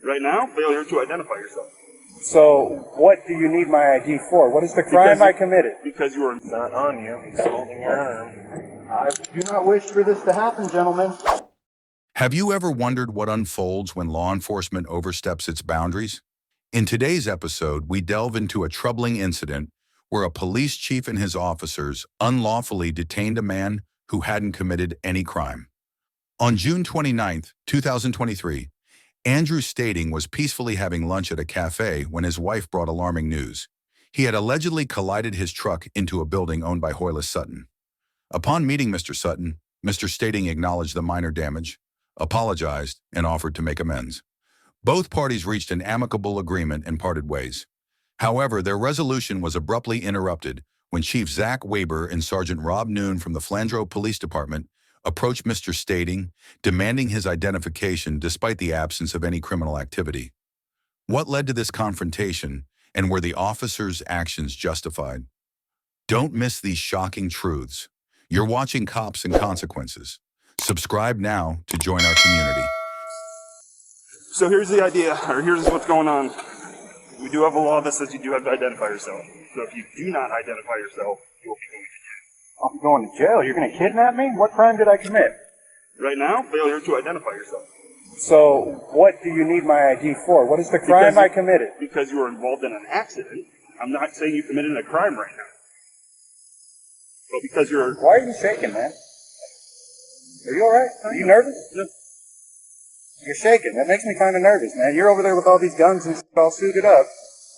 Right now, failure to identify yourself. So, what do you need my ID for? What is the crime I committed? Because you are not on you. He's holding your arm. I do not wish for this to happen, gentlemen. Have you ever wondered what unfolds when law enforcement oversteps its boundaries? In today's episode, we delve into a troubling incident where a police chief and his officers unlawfully detained a man who hadn't committed any crime. On June 29, 2023, Andrew Stading was peacefully having lunch at a cafe when his wife brought alarming news. He had allegedly collided his truck into a building owned by Hoyle Sutton. Upon meeting Mr. Sutton, Mr. Stading acknowledged the minor damage, apologized, and offered to make amends. Both parties reached an amicable agreement and parted ways. However, their resolution was abruptly interrupted when Chief Zach Weber and Sergeant Rob Noon from the Flandreau Police Department approached Mr. Stading, demanding his identification despite the absence of any criminal activity. What led to this confrontation, and were the officers' actions justified? Don't miss these shocking truths. You're watching Cops and Consequences. Subscribe now to join our community. So here's the idea, or here's what's going on. We do have a law that says you do have to identify yourself. So if you do not identify yourself, you will be going to jail. I'm going to jail? You're going to kidnap me? What crime did I commit? Right now, failure to identify yourself. So, what do you need my ID for? What is the crime I committed? Because you were involved in an accident. I'm not saying you committed a crime right now. But because you're... Why are you shaking, man? Are you alright? Are you nervous? No. You're shaking. That makes me kind of nervous, man. You're over there with all these guns and all suited up,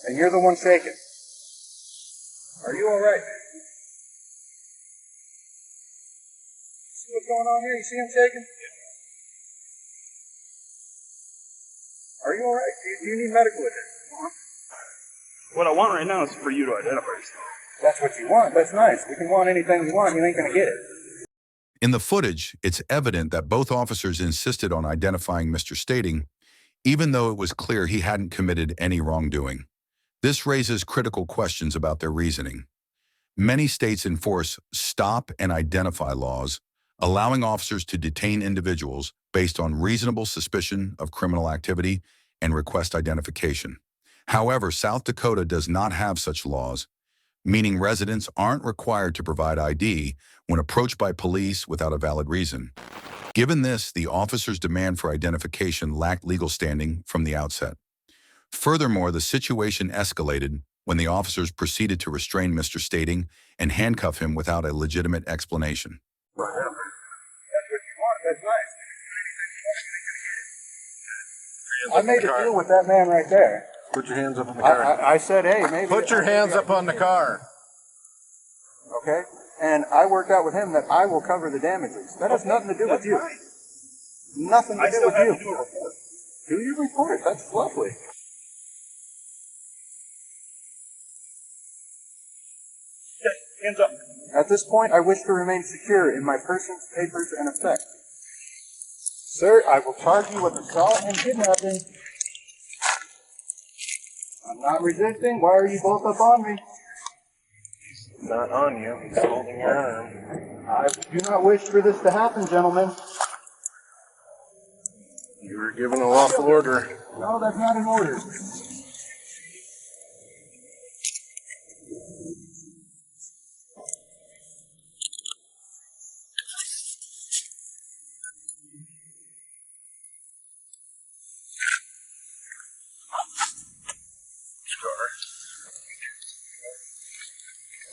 and you're the one shaking. Are you alright? See what's going on here? You see him shaking? Are you alright? Do you need medical attention? What I want right now is for you to identify yourself. That's what you want. That's nice. We can want anything we want. You ain't going to get it. In the footage, it's evident that both officers insisted on identifying Mr. Stading, even though it was clear he hadn't committed any wrongdoing. This raises critical questions about their reasoning. Many states enforce stop and identify laws, allowing officers to detain individuals based on reasonable suspicion of criminal activity and request identification. However, South Dakota does not have such laws, meaning residents aren't required to provide ID when approached by police without a valid reason. Given this, the officers' demand for identification lacked legal standing from the outset. Furthermore, the situation escalated when the officers proceeded to restrain Mr. Stading and handcuff him without a legitimate explanation. That's what you want. That's nice. I made a deal with that man right there. Put your hands up on the car. I said, hey, maybe... Put your hands up on the car. Okay? And I worked out with him that I will cover the damages. That has nothing to do with you. Nothing to do with you. Do your report. That's lovely. Okay, hands up. At this point, I wish to remain secure in my persons, papers, and effects. Sir, I will charge you with assault and kidnapping. I'm not resisting. Why are you both up on me? He's not on you. He's holding your arm. I do not wish for this to happen, gentlemen. You were given a lawful order. No, that's not an order.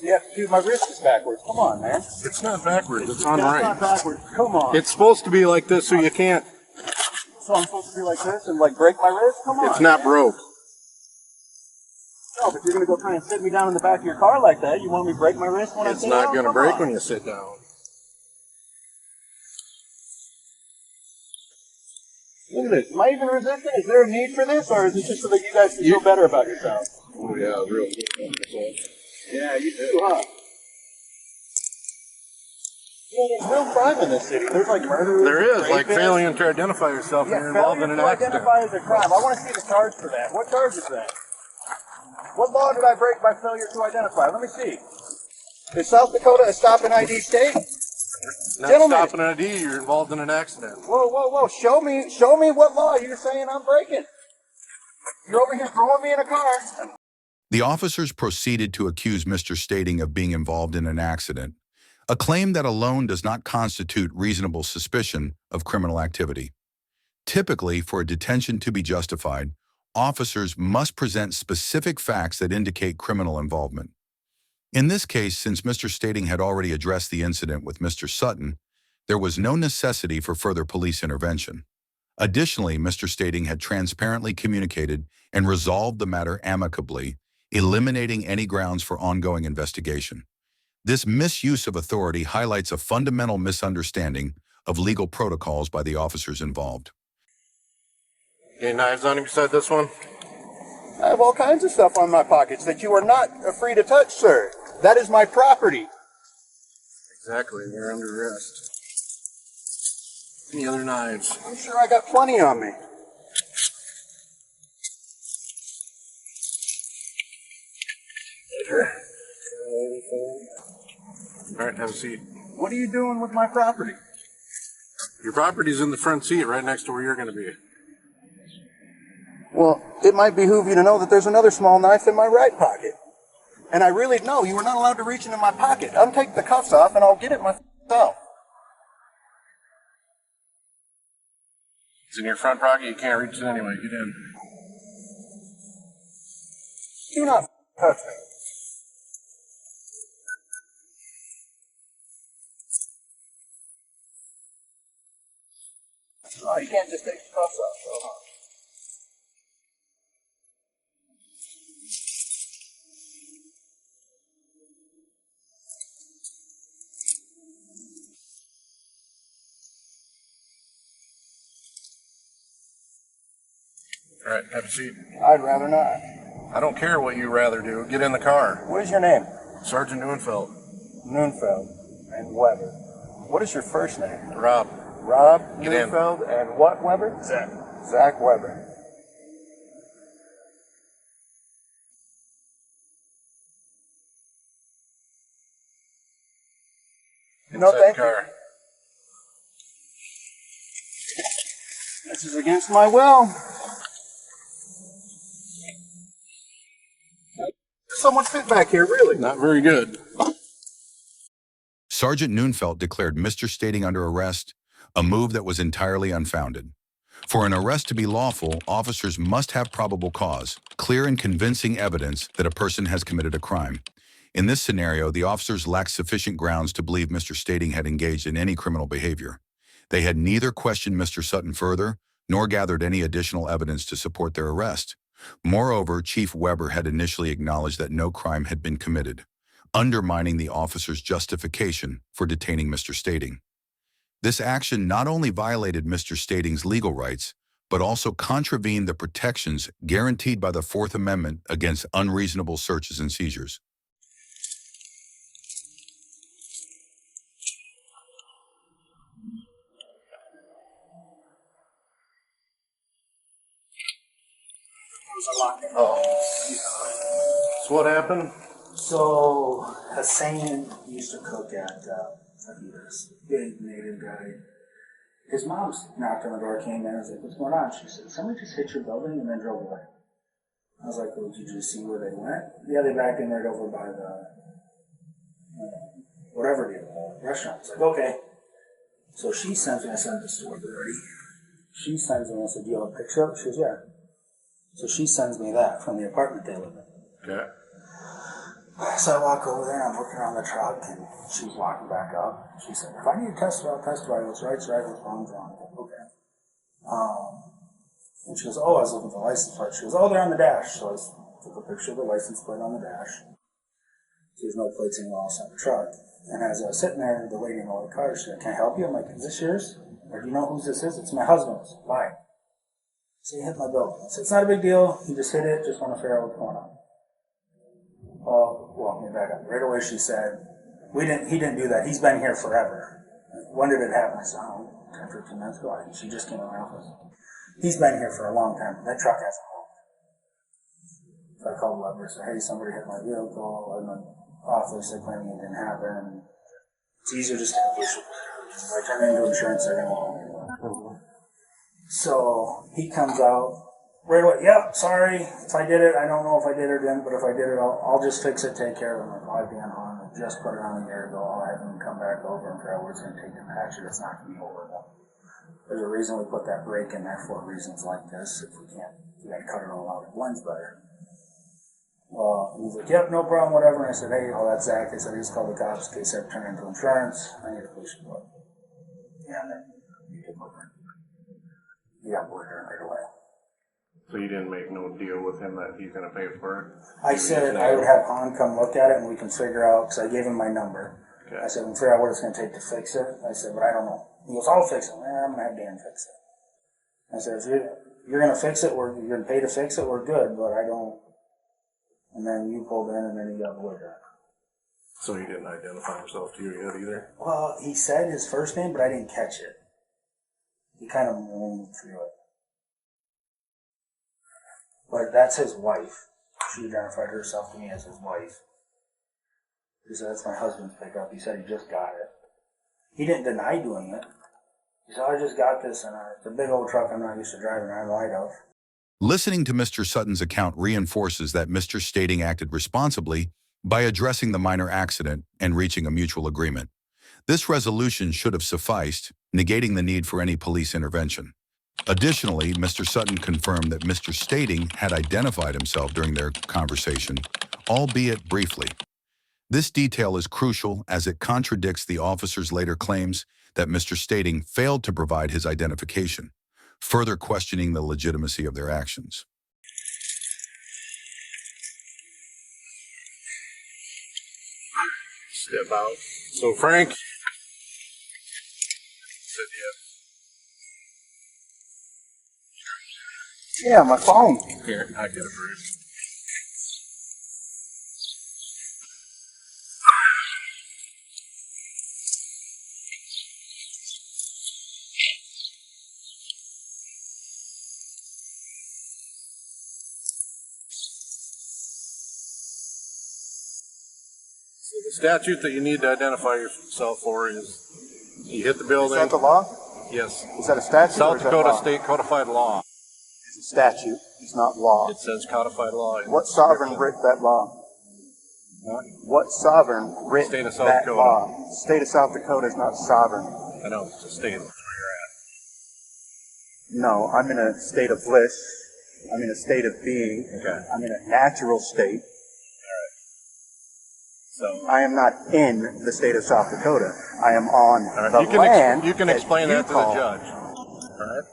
Yeah, dude, my wrist is backwards. Come on, man. It's not backwards. It's on That's right. not backwards. Come on. It's supposed to be like this so you can't. So I'm supposed to be like this and like break my wrist? Come on. It's not broke. No, but you're going to go try and sit me down in the back of your car like that. You want me to break my wrist when I It's sit not down? going to Come break on. when you sit down. Look at this. Am I even resisting? Is there a need for this, or is it just so that you guys can feel better about yourselves? Oh, yeah, real good. Yeah, you do, huh? You know, there's real crime in this city. There's like murder. There is, like failing to identify yourself when you're involved in an accident. Identify as a crime. I want to see the charge for that. What charge is that? What law did I break by failure to identify? Let me see. Is South Dakota a stop and ID state? Not Gentlemen. stopping an ID, you're involved in an accident. Whoa, whoa, whoa. Show me what law you're saying I'm breaking. You're over here throwing me in a car. The officers proceeded to accuse Mr. Stating of being involved in an accident, a claim that alone does not constitute reasonable suspicion of criminal activity. Typically, for a detention to be justified, officers must present specific facts that indicate criminal involvement. In this case, since Mr. Stating had already addressed the incident with Mr. Sutton, there was no necessity for further police intervention. Additionally, Mr. Stating had transparently communicated and resolved the matter amicably, eliminating any grounds for ongoing investigation. This misuse of authority highlights a fundamental misunderstanding of legal protocols by the officers involved. Any knives on him beside this one? I have all kinds of stuff on my pockets that you are not free to touch, sir. That is my property. Exactly, you're under arrest. Any other knives? I'm sure I got plenty on me. All right, have a seat. What are you doing with my property? Your property's in the front seat right next to where you're going to be. Well, it might behoove you to know that there's another small knife in my right pocket. And I really know you were not allowed to reach into my pocket. Untake the cuffs off and I'll get it myself. It's in your front pocket. You can't reach it anyway. Get in. Do not touch me. Oh, you can't just take the cuffs off. All right, have a seat. I'd rather not. I don't care what you rather do. Get in the car. What is your name? Sergeant Neufeld. Neufeld and Weber. What is your first name? Rob. Rob Get in. Neufeld and what Weber? Zach. Zach Weber. No, Inside thank the you. car. This is against my will. Someone fit back here, really. Not very good. Sergeant Neufeld declared Mr. Stating under arrest, a move that was entirely unfounded. For an arrest to be lawful, officers must have probable cause, clear and convincing evidence that a person has committed a crime. In this scenario, the officers lacked sufficient grounds to believe Mr. Stating had engaged in any criminal behavior. They had neither questioned Mr. Sutton further, nor gathered any additional evidence to support their arrest. Moreover, Chief Weber had initially acknowledged that no crime had been committed, undermining the officers' justification for detaining Mr. Stating. This action not only violated Mr. Stating's legal rights, but also contravened the protections guaranteed by the Fourth Amendment against unreasonable searches and seizures. So what happened? So Hussein used to cook at Fajitas. Big native guy. His mom knocked on the door, came in, and was like, "What's going on?" She said, "Somebody just hit your building and then drove away." I was like, "Well, did you see where they went?" "Yeah, they backed in right over by the whatever deal, restaurant." I was like, "Okay." So she sends me, I sent this to her already. She sends me, I said, "Do you have a picture of it?" She goes, "Yeah." So she sends me that from the apartment they live in. Okay. So I walk over there, I'm looking around the truck, and she's walking back up. She said, "If I need to testify, I'll testify. What's right's right, what's wrong's wrong." I go, "Okay." And she goes, "Oh, I was looking for the license plate." She goes, "Oh, they're on the dash." So I took a picture of the license plate on the dash. There's no plates anywhere else on the truck. And as I was sitting there, the lady in the white car, she said, "Can I help you?" I'm like, "Is this yours? Or do you know whose this is?" "It's my husband's." "Why?" "So he hit my building." I said, "It's not a big deal. He just hit it. Just want to figure out what's going on." "Oh, well, let me back up." Right away she said, he didn't do that. He's been here forever." "When did it happen?" I said, "Oh, 10, 15 minutes ago." She just came in my office. "He's been here for a long time. That truck hasn't moved." So I called Weber and said, "Hey, somebody hit my vehicle." And the office, they claimed it didn't happen. It's easier just to push it. So I turned into insurance, they're going to want me. So he comes out, right away, yep, sorry, if I did it, I don't know if I did it or didn't, but if I did it, I'll just fix it, take care of it. I'm like, oh, I'd be on home. I just put it on a year ago. I'll have them come back over and figure out what it's going to take to patch it. It's not going to be horrible. There's a reason we put that break in there for reasons like this. If we can't, we got to cut it all out. It blends better. Well, he's like, yep, no problem, whatever. And I said, hey, that's Zach. I said, I just called the cops in case I turn into insurance. I need a police report. Yeah, and then you took over. You got word there right away. So you didn't make no deal with him that he's going to pay for it? I said I would have Han come look at it and we can figure out, because I gave him my number. Okay. I said, we can figure out what it's going to take to fix it. I said, but I don't know. He goes, I'll fix it. I'm going to have Dan fix it. I said, if you're going to fix it, you're going to pay to fix it, we're good, but I don't. And then you pulled in and then he got the word. So he didn't identify himself to you yet either? Well, he said his first name, but I didn't catch it. He kind of moved through it. But that's his wife. She identified herself to me as his wife. He said, that's my husband's pickup. He said he just got it. He didn't deny doing it. He said, I just got this, and it's a big old truck I'm not used to driving. I lied of. Listening to Mr. Sutton's account reinforces that Mr. Stating acted responsibly by addressing the minor accident and reaching a mutual agreement. This resolution should have sufficed, negating the need for any police intervention. Additionally, Mr. Sutton confirmed that Mr. Stating had identified himself during their conversation, albeit briefly. This detail is crucial as it contradicts the officer's later claims that Mr. Stating failed to provide his identification, further questioning the legitimacy of their actions. Step out. So Frank said Yeah, my phone. Here, I get it for you. So the statute that you need to identify yourself for is you hit the building. Is that the law? Yes. Is that a statute? South or is that Dakota law? State Codified Law. It's a statute. It's not law. It says codified law. in What the sovereign description. writ that law? Huh? What sovereign writ State of South that Dakota. law? The state of South Dakota is not sovereign. I know, it's a state. That's where No, I'm in a state of bliss. I'm in a state of being. you're at. Okay. I'm in a natural state. So, I am not in the state of South Dakota. I am on all right. the land. You can explain that to the call. judge. All right.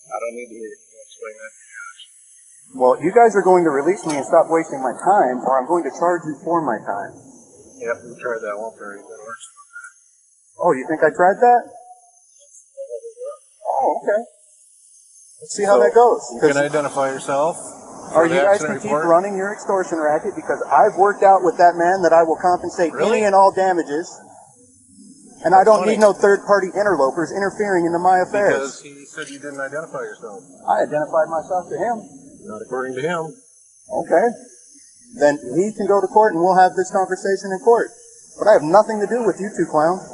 I don't need to hear you explain that to the judge. Well, you guys are going to release me and stop wasting my time, or I'm going to charge you for my time. Yep, we tried that one for you. That works. Oh, you think I tried that? Oh, okay. Let's see how that goes. You can identify yourself. Or for you the guys accident can keep report. running your extortion racket, because I've worked out with that man that I will compensate Really? any and all damages. And I don't funny. need no third-party interlopers interfering into my affairs. Because he said you didn't identify yourself. I identified myself to him. Not according to him. Okay. Then he can go to court and we'll have this conversation in court. But I have nothing to do with you two clowns.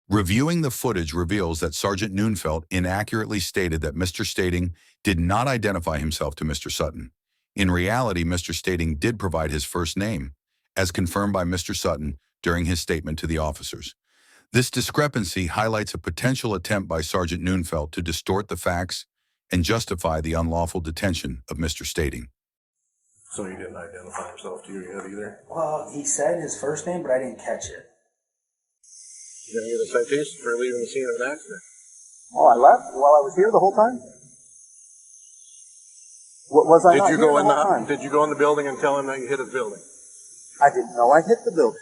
Reviewing the footage reveals that Sergeant Neunfeld inaccurately stated that Mr. Stating did not identify himself to Mr. Sutton. In reality, Mr. Stating did provide his first name, as confirmed by Mr. Sutton during his statement to the officers. This discrepancy highlights a potential attempt by Sergeant Neunfeld to distort the facts and justify the unlawful detention of Mr. Stating. So he didn't identify himself to you yet either? Well, he said his first name, but I didn't catch it. You're going to get a citation for leaving the scene of an accident. Oh, I left while I was here the whole time? What was I not Did you here go the in whole time? Did you go in the building and tell him that you hit his building? I didn't know I hit the building.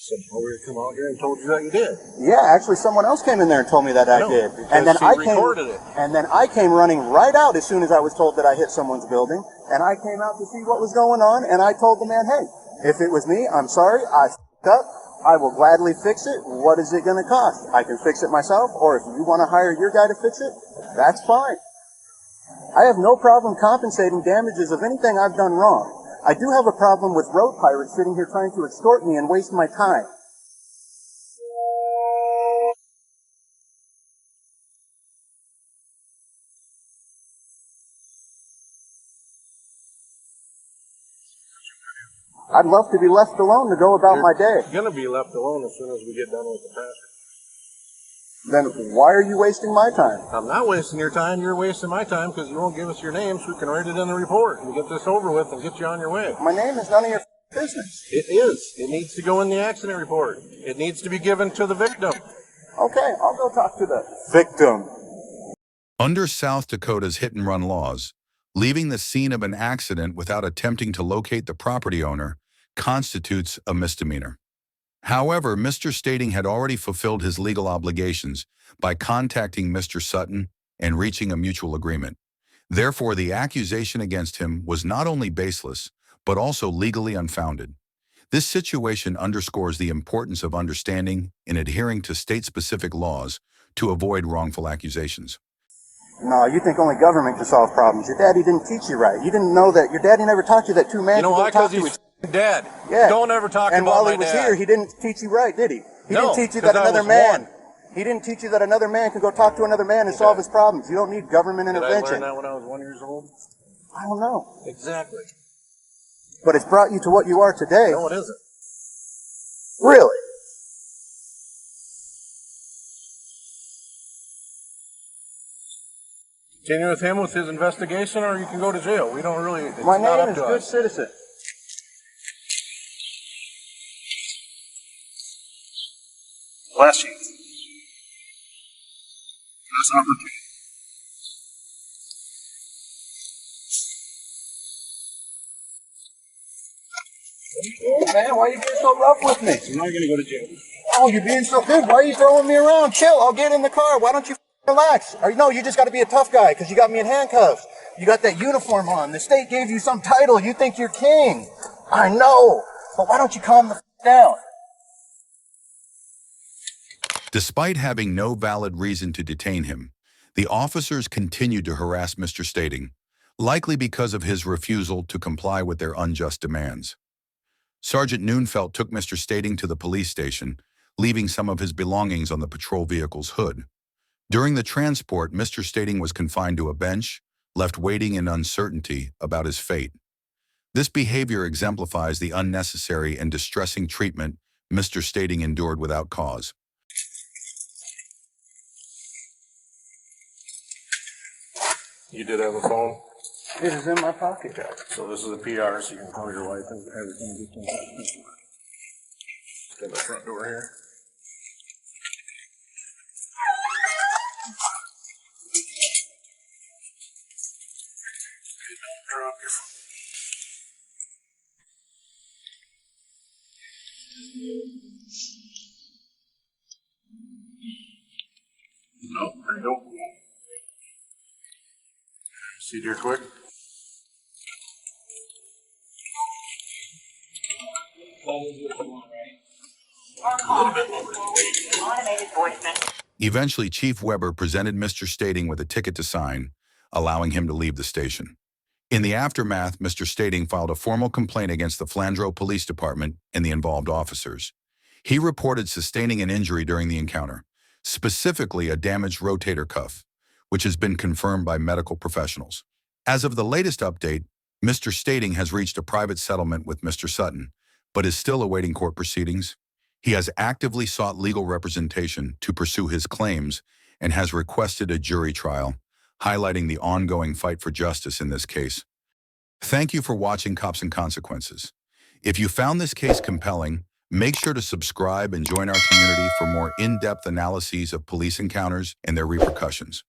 So we come out here and told you that you did. Yeah, actually someone else came in there and told me that I No, did. because And then he I came recorded it. And then I came running right out as soon as I was told that I hit someone's building. And I came out to see what was going on, and I told the man, hey, if it was me, I'm sorry, I f***ed up. I will gladly fix it. What is it going to cost? I can fix it myself, or if you want to hire your guy to fix it, that's fine. I have no problem compensating damages of anything I've done wrong. I do have a problem with road pirates sitting here trying to extort me and waste my time. I'd love to be left alone to go about my day. You're gonna be left alone as soon as we get done with the pasture. Then why are you wasting my time? I'm not wasting your time. You're wasting my time because you won't give us your name so we can write it in the report and get this over with and get you on your way. My name is none of your business. It is. It needs to go in the accident report. It needs to be given to the victim. Okay, I'll go talk to the victim. Under South Dakota's hit-and-run laws, leaving the scene of an accident without attempting to locate the property owner constitutes a misdemeanor. However, Mr. Stating had already fulfilled his legal obligations by contacting Mr. Sutton and reaching a mutual agreement. Therefore, the accusation against him was not only baseless, but also legally unfounded. This situation underscores the importance of understanding and adhering to state-specific laws to avoid wrongful accusations. No, you think only government can solve problems. Your daddy didn't teach you right. You didn't know that. Your daddy never taught you that two men You know can go why? talk Because to he's each dead. Yeah. Don't ever talk And about while my he was dad. here, he didn't teach you right, did he? He No, didn't teach you 'cause that I another was man. one. He didn't teach you that another man can go talk to another man and solve his problems. You don't need government Did I intervention. learn that when I was 1 year old? I don't know. Exactly. But it's brought you to what you are today. No, it isn't. Really? Continue with him with his investigation, or you can go to jail. We don't really. It's My not name up is to Good us. Citizen. Last chance. Last opportunity. Hey, man, why are you being so rough with me? You're not going to go to jail. Oh, you're being so good. Why are you throwing me around? Chill. I'll get in the car. Why don't you relax? Or no, you just got to be a tough guy because you got me in handcuffs. You got that uniform on. The state gave you some title. You think you're king. I know. But why don't you calm the down? Despite having no valid reason to detain him, the officers continued to harass Mr. Stating, likely because of his refusal to comply with their unjust demands. Sergeant Neunfeld took Mr. Stating to the police station, leaving some of his belongings on the patrol vehicle's hood. During the transport, Mr. Stating was confined to a bench, left waiting in uncertainty about his fate. This behavior exemplifies the unnecessary and distressing treatment Mr. Stating endured without cause. You did have a phone, It is in my pocket. so this is a PR, so you can call your wife and everything. Got the front door here. No, there you go. See here quick. Automated voice message. Eventually, Chief Weber presented Mr. Stating with a ticket to sign, allowing him to leave the station. In the aftermath, Mr. Stating filed a formal complaint against the Flandreau Police Department and the involved officers. He reported sustaining an injury during the encounter, specifically a damaged rotator cuff, which has been confirmed by medical professionals. As of the latest update, Mr. Stating has reached a private settlement with Mr. Sutton, but is still awaiting court proceedings. He has actively sought legal representation to pursue his claims and has requested a jury trial, highlighting the ongoing fight for justice in this case. Thank you for watching Cops and Consequences. If you found this case compelling, make sure to subscribe and join our community for more in-depth analyses of police encounters and their repercussions.